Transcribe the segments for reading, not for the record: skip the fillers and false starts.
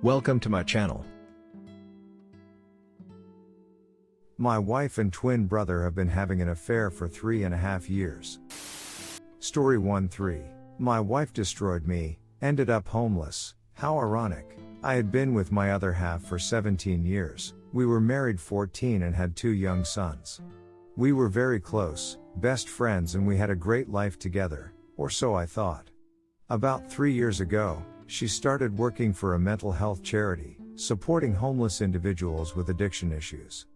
Welcome to my channel. My wife and twin brother have been having an affair for 3.5 years. Story 1-3. My wife destroyed me, ended up homeless. How ironic. I had been with my other half for 17 years. We were married 14 and had 2 young sons. We were very close, best friends, and we had a great life together, or so I thought. About 3 years ago, she started working for a mental health charity, supporting homeless individuals with addiction issues.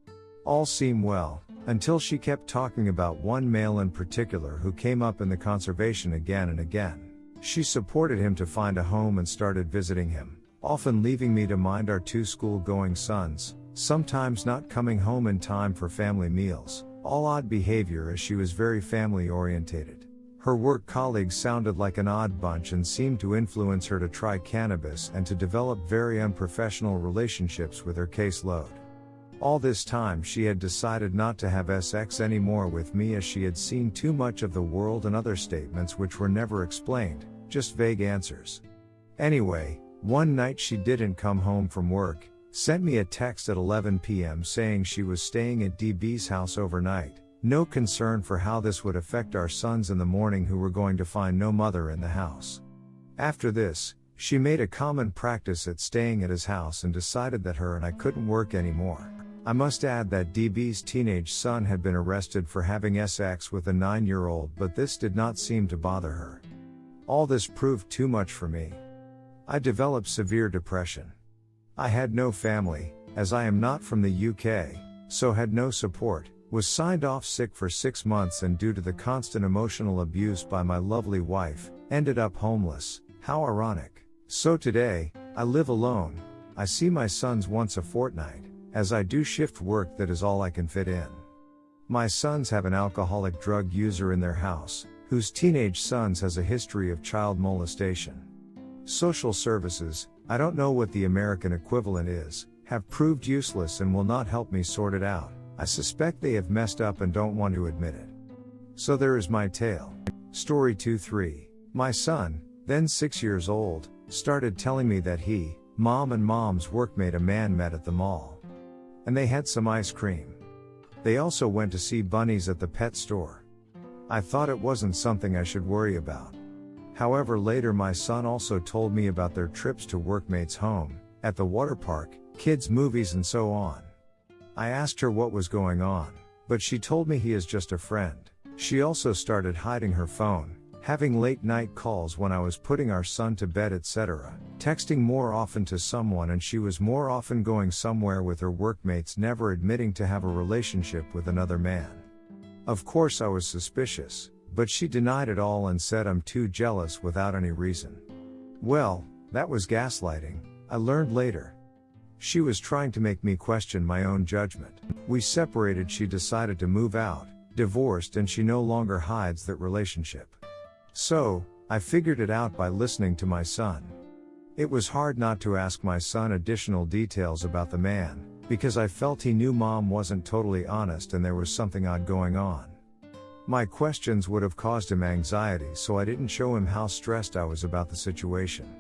All seemed well, until she kept talking about one male in particular who came up in the conversation again and again. She supported him to find a home and started visiting him, often leaving me to mind our 2 school-going sons, sometimes not coming home in time for family meals. All odd behavior as she was very family-orientated. Her work colleagues sounded like an odd bunch and seemed to influence her to try cannabis and to develop very unprofessional relationships with her caseload. All this time she had decided not to have sex anymore with me as she had seen too much of the world and other statements which were never explained, just vague answers. Anyway, one night she didn't come home from work, sent me a text at 11 p.m. saying she was staying at DB's house overnight. No concern for how this would affect our sons in the morning who were going to find no mother in the house. After this, she made a common practice at staying at his house and decided that her and I couldn't work anymore. I must add that DB's teenage son had been arrested for having sex with a 9-year-old, but this did not seem to bother her. All this proved too much for me. I developed severe depression. I had no family, as I am not from the UK, so had no support. Was signed off sick for 6 months and due to the constant emotional abuse by my lovely wife, ended up homeless. How ironic. So today, I live alone. I see my sons once a fortnight, as I do shift work that is all I can fit in. My sons have an alcoholic drug user in their house, whose teenage sons has a history of child molestation. Social services, I don't know what the American equivalent is, have proved useless and will not help me sort it out. I suspect they have messed up and don't want to admit it. So there is my tale. Story 2-3. My son, then 6 years old, started telling me that he, mom and mom's workmate a man met at the mall. And they had some ice cream. They also went to see bunnies at the pet store. I thought it wasn't something I should worry about. However, later my son also told me about their trips to workmate's home, at the water park, kids' movies and so on. I asked her what was going on, but she told me he is just a friend. She also started hiding her phone, having late night calls when I was putting our son to bed, etc., texting more often to someone, and she was more often going somewhere with her workmates, never admitting to have a relationship with another man. Of course I was suspicious, but she denied it all and said I'm too jealous without any reason. Well, that was gaslighting, I learned later. She was trying to make me question my own judgment. We separated, she decided to move out, divorced, and she no longer hides that relationship. So, I figured it out by listening to my son. It was hard not to ask my son additional details about the man, because I felt he knew mom wasn't totally honest and there was something odd going on. My questions would have caused him anxiety, so I didn't show him how stressed I was about the situation.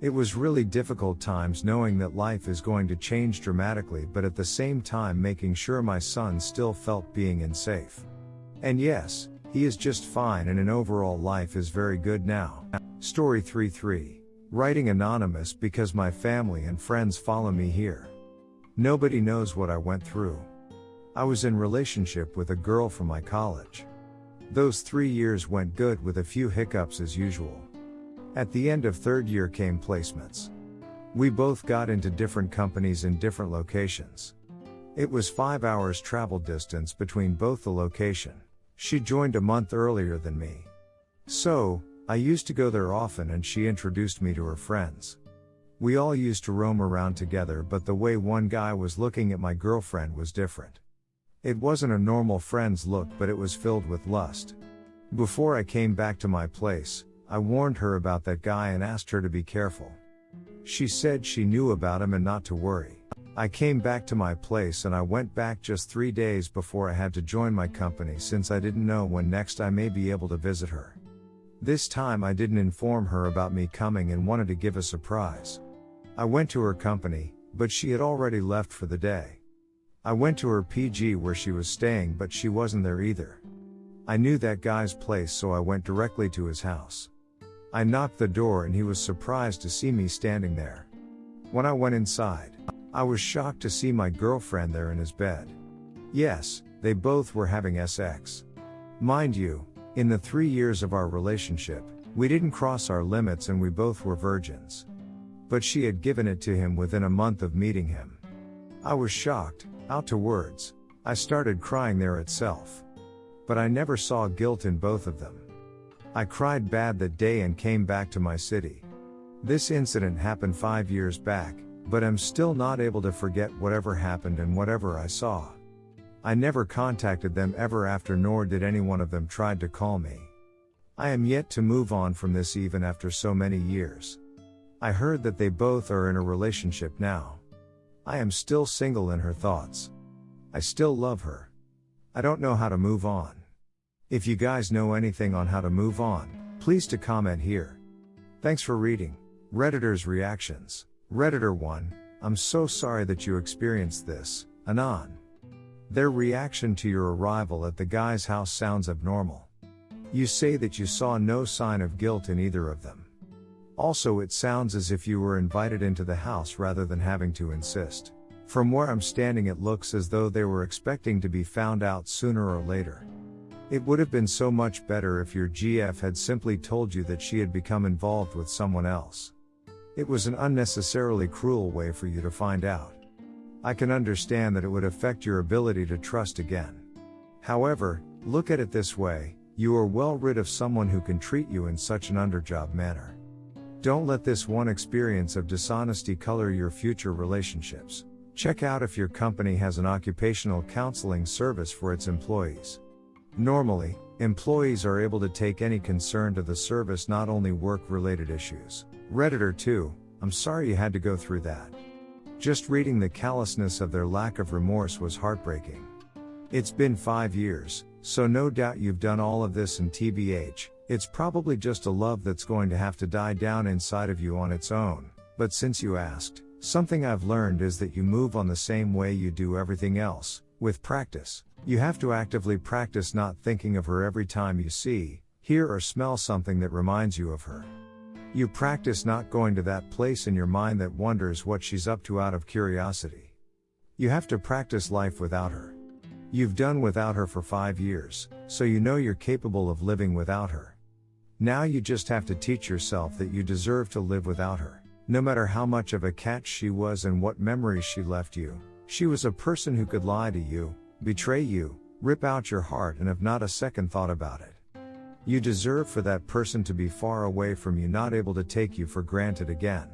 It was really difficult times knowing that life is going to change dramatically, but at the same time making sure my son still felt being in safe. And yes, he is just fine and in overall life is very good now. Story 3-3. Writing anonymous because my family and friends follow me here. Nobody knows what I went through. I was in relationship with a girl from my college. Those 3 years went good with a few hiccups as usual. At the end of 3rd year came placements. We both got into different companies in different locations. It was 5 hours travel distance between both the location. She joined a month earlier than me. So, I used to go there often and she introduced me to her friends. We all used to roam around together, but the way one guy was looking at my girlfriend was different. It wasn't a normal friend's look, but it was filled with lust. Before I came back to my place, I warned her about that guy and asked her to be careful. She said she knew about him and not to worry. I came back to my place and I went back just 3 days before I had to join my company, since I didn't know when next I may be able to visit her. This time I didn't inform her about me coming and wanted to give a surprise. I went to her company, but she had already left for the day. I went to her PG where she was staying, but she wasn't there either. I knew that guy's place, so I went directly to his house. I knocked the door and he was surprised to see me standing there. When I went inside, I was shocked to see my girlfriend there in his bed. Yes, they both were having sex. Mind you, in the 3 years of our relationship, we didn't cross our limits and we both were virgins. But she had given it to him within a month of meeting him. I was shocked, out to words. I started crying there itself. But I never saw guilt in both of them. I cried bad that day and came back to my city. This incident happened 5 years back, but I'm still not able to forget whatever happened and whatever I saw. I never contacted them ever after, nor did any one of them try to call me. I am yet to move on from this even after so many years. I heard that they both are in a relationship now. I am still single in her thoughts. I still love her. I don't know how to move on. If you guys know anything on how to move on, please to comment here. Thanks for reading. Redditor's reactions. Redditor 1, I'm so sorry that you experienced this, Anon. Their reaction to your arrival at the guy's house sounds abnormal. You say that you saw no sign of guilt in either of them. Also, it sounds as if you were invited into the house rather than having to insist. From where I'm standing, it looks as though they were expecting to be found out sooner or later. It would have been so much better if your GF had simply told you that she had become involved with someone else. It was an unnecessarily cruel way for you to find out. I can understand that it would affect your ability to trust again. However, look at it this way, you are well rid of someone who can treat you in such an underjob manner. Don't let this one experience of dishonesty color your future relationships. Check out if your company has an occupational counseling service for its employees. Normally, employees are able to take any concern to the service, not only work-related issues. Redditor 2, I'm sorry you had to go through that. Just reading the callousness of their lack of remorse was heartbreaking. It's been 5 years, so no doubt you've done all of this, and TBH, it's probably just a love that's going to have to die down inside of you on its own. But since you asked, something I've learned is that you move on the same way you do everything else, with practice. You have to actively practice not thinking of her every time you see, hear or smell something that reminds you of her. You practice not going to that place in your mind that wonders what she's up to out of curiosity. You have to practice life without her. You've done without her for 5 years, so you know you're capable of living without her. Now you just have to teach yourself that you deserve to live without her. No matter how much of a catch she was and what memories she left you, she was a person who could lie to you, betray you, rip out your heart, and have not a second thought about it. You deserve for that person to be far away from you, not able to take you for granted again.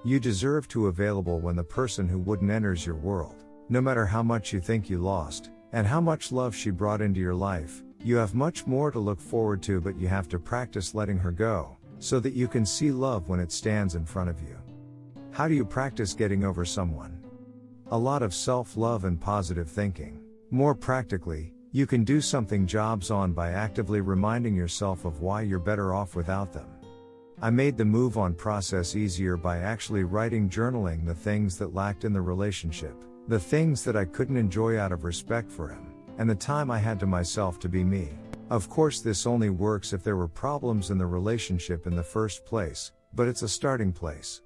You deserve to available when the person who wouldn't enters your world. No matter how much you think you lost, and how much love she brought into your life, you have much more to look forward to, but you have to practice letting her go, so that you can see love when it stands in front of you. How do you practice getting over someone? A lot of self-love and positive thinking. More practically, you can do something jobs on by actively reminding yourself of why you're better off without them. I made the move on process easier by actually journaling the things that lacked in the relationship, the things that I couldn't enjoy out of respect for him, and the time I had to myself to be me. Of course, this only works if there were problems in the relationship in the first place, but it's a starting place.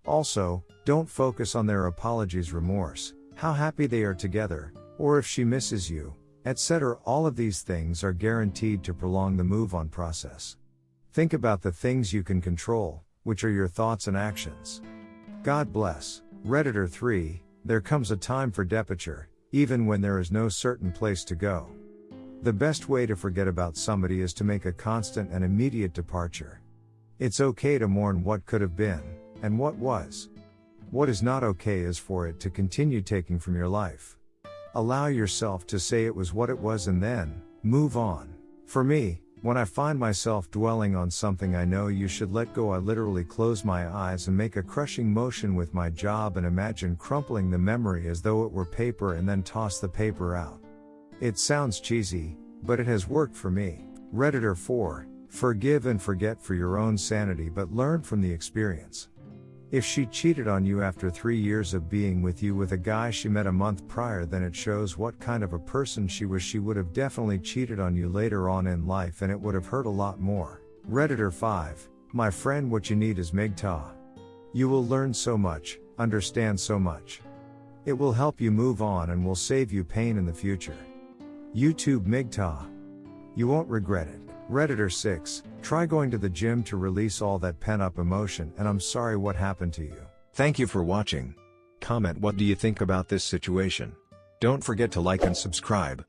Also, don't focus on their apologies, remorse, how happy they are together, or if she misses you, etc. All of these things are guaranteed to prolong the move on process. Think about the things you can control, which are your thoughts and actions. God bless. Redditor 3, there comes a time for departure, even when there is no certain place to go. The best way to forget about somebody is to make a constant and immediate departure. It's okay to mourn what could have been, and what was. What is not okay is for it to continue taking from your life. Allow yourself to say it was what it was and then, move on. For me, when I find myself dwelling on something I know you should let go, I literally close my eyes and make a crushing motion with my jaw and imagine crumpling the memory as though it were paper and then toss the paper out. It sounds cheesy, but it has worked for me. Redditor 4, forgive and forget for your own sanity, but learn from the experience. If she cheated on you after 3 years of being with you with a guy she met a month prior, then it shows what kind of a person she was. She would have definitely cheated on you later on in life, and it would have hurt a lot more. Redditor 5. My friend, what you need is MGTOW. You will learn so much, understand so much. It will help you move on and will save you pain in the future. YouTube MGTOW. You won't regret it. Redditor 6. Try going to the gym to release all that pent-up emotion, and I'm sorry what happened to you. Thank you for watching. Comment what do you think about this situation. Don't forget to like and subscribe.